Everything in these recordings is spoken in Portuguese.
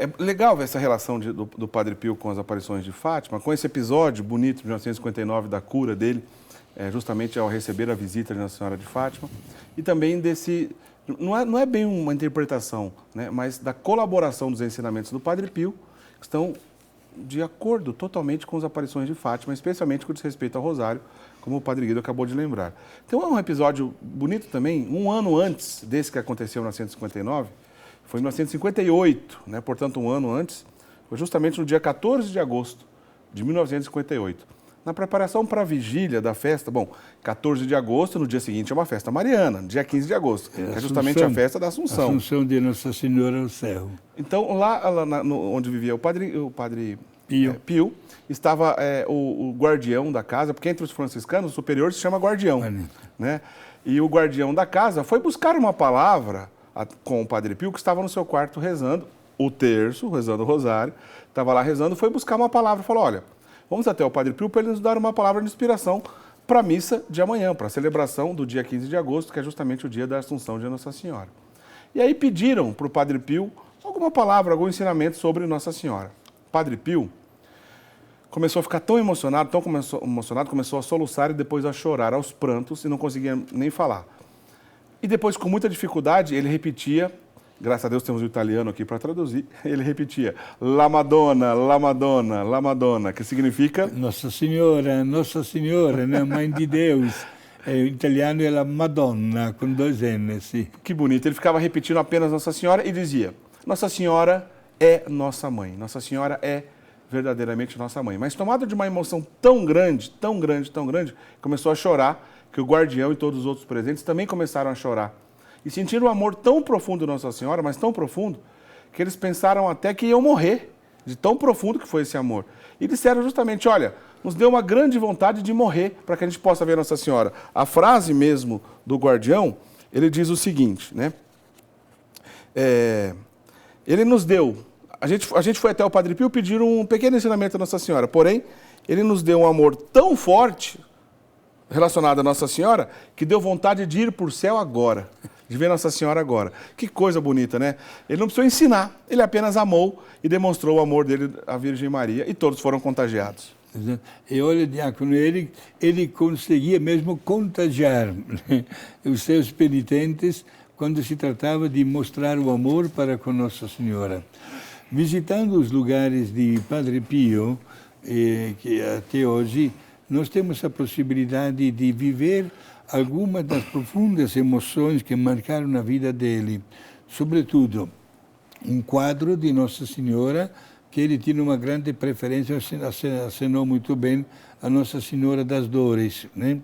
É legal ver essa relação do Padre Pio com as aparições de Fátima, com esse episódio bonito de 1959 da cura dele, justamente ao receber a visita de Nossa Senhora de Fátima, e também desse, não é bem uma interpretação, né, mas da colaboração dos ensinamentos do Padre Pio, que estão de acordo totalmente com as aparições de Fátima, especialmente com diz respeito ao Rosário, como o Padre Guido acabou de lembrar. Então é um episódio bonito também, um ano antes desse que aconteceu em 1959, foi em 1958, né? Portanto um ano antes, foi justamente no dia 14 de agosto de 1958. Na preparação para a vigília da festa, 14 de agosto, no dia seguinte é uma festa mariana, no dia 15 de agosto, que é justamente a festa da Assunção. Assunção de Nossa Senhora ao céu. Então lá onde vivia o padre Pio, estava o guardião da casa, porque entre os franciscanos o superior se chama guardião, né? E o guardião da casa foi buscar uma palavra com o Padre Pio, que estava no seu quarto rezando o terço, rezando o rosário, estava lá rezando, foi buscar uma palavra, falou, olha, vamos até o Padre Pio para ele nos dar uma palavra de inspiração para a missa de amanhã, para a celebração do dia 15 de agosto, que é justamente o dia da Assunção de Nossa Senhora. E aí pediram para o Padre Pio alguma palavra, algum ensinamento sobre Nossa Senhora. O Padre Pio começou a ficar tão emocionado, começou a soluçar e depois a chorar aos prantos e não conseguia nem falar. E depois, com muita dificuldade, ele repetia, graças a Deus temos o italiano aqui para traduzir, ele repetia, La Madonna, La Madonna, La Madonna, que significa... Nossa Senhora, né? Mãe de Deus. O italiano é La Madonna, com 2 N, sim. Que bonito, ele ficava repetindo apenas Nossa Senhora e dizia, Nossa Senhora é nossa mãe, Nossa Senhora é verdadeiramente nossa mãe. Mas tomado de uma emoção tão grande, começou a chorar, que o guardião e todos os outros presentes também começaram a chorar. E sentiram um amor tão profundo de Nossa Senhora, mas tão profundo, que eles pensaram até que iam morrer, de tão profundo que foi esse amor. E disseram justamente, olha, nos deu uma grande vontade de morrer para que a gente possa ver Nossa Senhora. A frase mesmo do guardião, ele diz o seguinte, né? Ele nos deu, a gente foi até o Padre Pio pedir um pequeno ensinamento a Nossa Senhora, porém, ele nos deu um amor tão forte, relacionado a Nossa Senhora, que deu vontade de ir para o céu agora, de ver Nossa Senhora agora. Que coisa bonita, né? Ele não precisou ensinar, ele apenas amou e demonstrou o amor dele à Virgem Maria e todos foram contagiados. E olha, diácono, ele conseguia mesmo contagiar os seus penitentes quando se tratava de mostrar o amor para com Nossa Senhora. Visitando os lugares de Padre Pio, que até hoje nós temos a possibilidade de viver algumas das profundas emoções que marcaram a vida dele. Sobretudo, um quadro de Nossa Senhora, que ele tinha uma grande preferência, assinou muito bem a Nossa Senhora das Dores, né?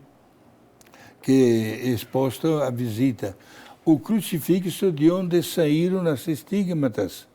Que é exposto à visita. O crucifixo de onde saíram as estigmatas,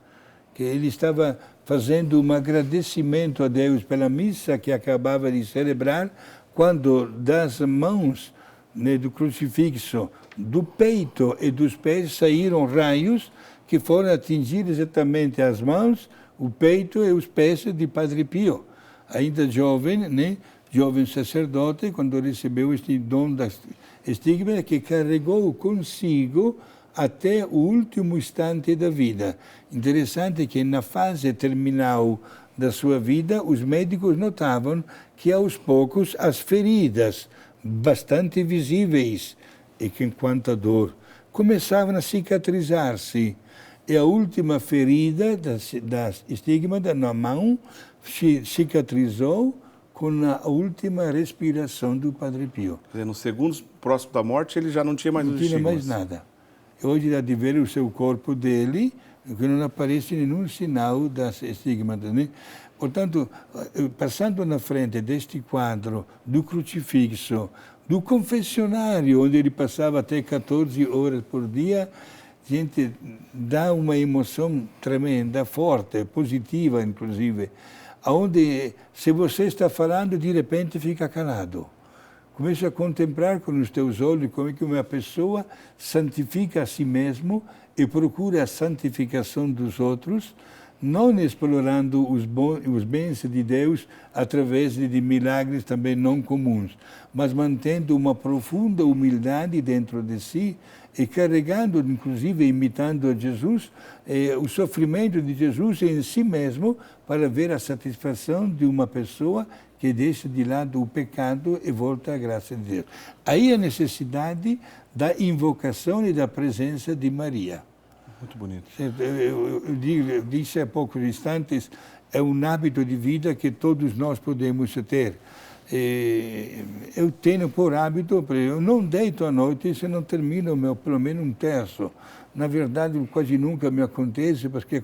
que ele estava fazendo um agradecimento a Deus pela missa que acabava de celebrar, quando das mãos, né, do crucifixo, do peito e dos pés saíram raios que foram atingir exatamente as mãos, o peito e os pés de Padre Pio. Ainda jovem, né, jovem sacerdote, quando recebeu este dom das estigmas, que carregou consigo até o último instante da vida. Interessante que na fase terminal da sua vida, os médicos notavam que aos poucos as feridas, bastante visíveis, e que enquanto a dor, começavam a cicatrizar-se. E a última ferida das estigmas na mão cicatrizou com a última respiração do Padre Pio. Quer dizer, nos segundos próximos da morte, ele já não tinha mais os estigmas. Não tinha mais nada. Hoje dá de ver o seu corpo dele, que não aparece nenhum sinal das estigmas, né? Portanto, passando na frente deste quadro do crucifixo, do confessionário, onde ele passava até 14 horas por dia, gente, dá uma emoção tremenda, forte, positiva, inclusive, onde, se você está falando, de repente fica calado. Começa a contemplar com os teus olhos como é que uma pessoa santifica a si mesmo e procura a santificação dos outros, não explorando os bens de Deus através de milagres também não comuns, mas mantendo uma profunda humildade dentro de si e carregando, inclusive imitando a Jesus, o sofrimento de Jesus em si mesmo para ver a satisfação de uma pessoa que deixa de lado o pecado e volta à graça de Deus. Aí a necessidade da invocação e da presença de Maria. Muito bonito. Eu disse há poucos instantes, é um hábito de vida que todos nós podemos ter. Eu tenho por hábito, eu não deito à noite se não termino pelo menos um terço. Na verdade, quase nunca me acontece, porque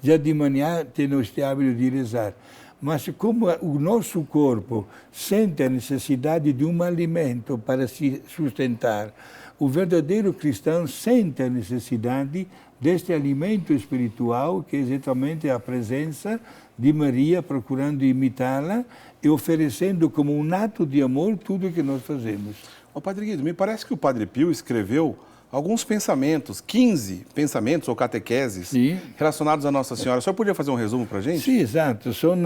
já de manhã tenho este hábito de rezar. Mas como o nosso corpo sente a necessidade de um alimento para se sustentar, o verdadeiro cristão sente a necessidade deste alimento espiritual, que é exatamente a presença de Maria, procurando imitá-la e oferecendo como um ato de amor tudo o que nós fazemos. Ô, Padre Guido, me parece que o Padre Pio escreveu alguns pensamentos, 15 pensamentos ou catequeses relacionados a Nossa Senhora. O senhor podia fazer um resumo para a gente? Sim, exato. São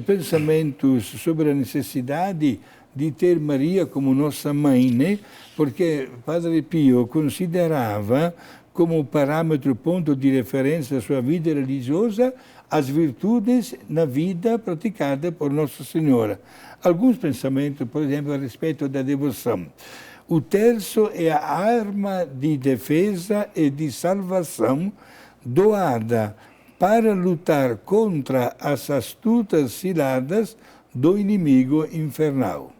pensamentos sobre a necessidade de ter Maria como nossa mãe, né? Porque Padre Pio considerava como parâmetro, ponto de referência da sua vida religiosa, as virtudes na vida praticada por Nossa Senhora. Alguns pensamentos, por exemplo, a respeito da devoção. O terço é a arma de defesa e de salvação doada para lutar contra as astutas ciladas do inimigo infernal.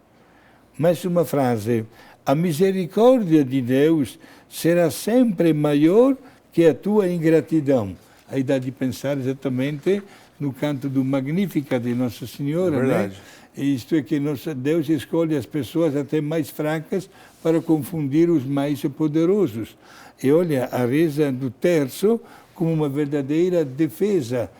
Mais uma frase: a misericórdia de Deus será sempre maior que a tua ingratidão. Aí dá de pensar exatamente no canto do Magnífica de Nossa Senhora, verdade. Né? Isto é que Deus escolhe as pessoas até mais fracas para confundir os mais poderosos. E olha, a reza do terço como uma verdadeira defesa.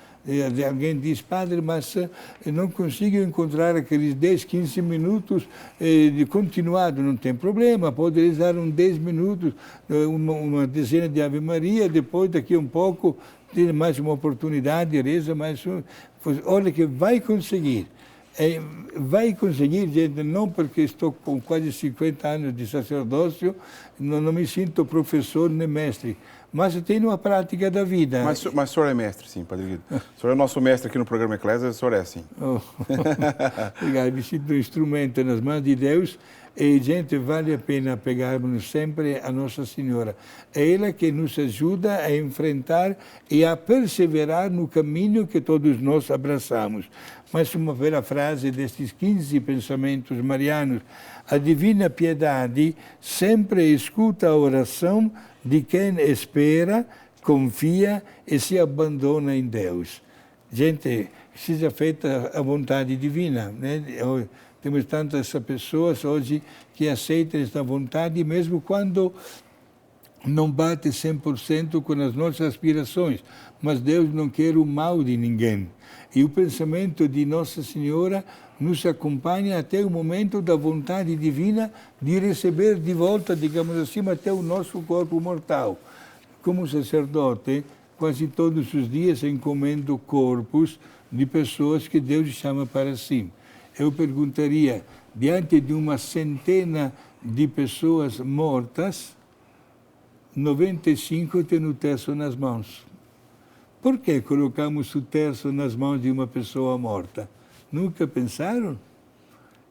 Alguém diz, padre, mas eu não consigo encontrar aqueles 10, 15 minutos de continuado. Não tem problema, pode rezar 10 minutos, uma dezena de Ave Maria, depois daqui um pouco tem mais uma oportunidade, reza mais um. Olha que vai conseguir. Vai conseguir, gente, não porque estou com quase 50 anos de sacerdócio, não me sinto professor nem mestre, mas tenho a prática da vida. Mas o senhor é mestre, sim, Padre Guido. O senhor é nosso mestre aqui no programa Eclésia, o senhor é, sim. Obrigado, me sinto um instrumento nas mãos de Deus e, gente, vale a pena pegarmos sempre a Nossa Senhora. É ela que nos ajuda a enfrentar e a perseverar no caminho que todos nós abraçamos. Mas uma bela frase destes 15 pensamentos marianos: a divina piedade sempre escuta a oração de quem espera, confia e se abandona em Deus. Gente, seja feita a vontade divina, né? Temos tantas pessoas hoje que aceitam esta vontade, mesmo quando não bate 100% com as nossas aspirações. Mas Deus não quer o mal de ninguém. E o pensamento de Nossa Senhora nos acompanha até o momento da vontade divina de receber de volta, digamos assim, até o nosso corpo mortal. Como sacerdote, quase todos os dias encomendo corpos de pessoas que Deus chama para si. Eu perguntaria, diante de uma centena de pessoas mortas, 95 têm o terço nas mãos. Por que colocamos o terço nas mãos de uma pessoa morta? Nunca pensaram?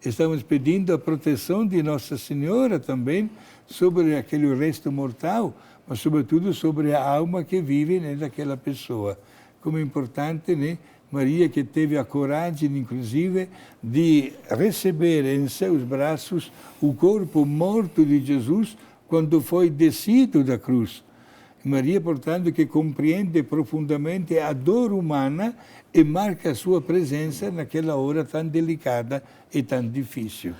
Estamos pedindo a proteção de Nossa Senhora também sobre aquele resto mortal, mas sobretudo sobre a alma que vive, né, daquela pessoa. Como é importante, né? Maria, que teve a coragem, inclusive, de receber em seus braços o corpo morto de Jesus quando foi descido da cruz. Maria, portanto, que compreende profundamente a dor humana e marca a sua presença naquela hora tão delicada e tão difícil.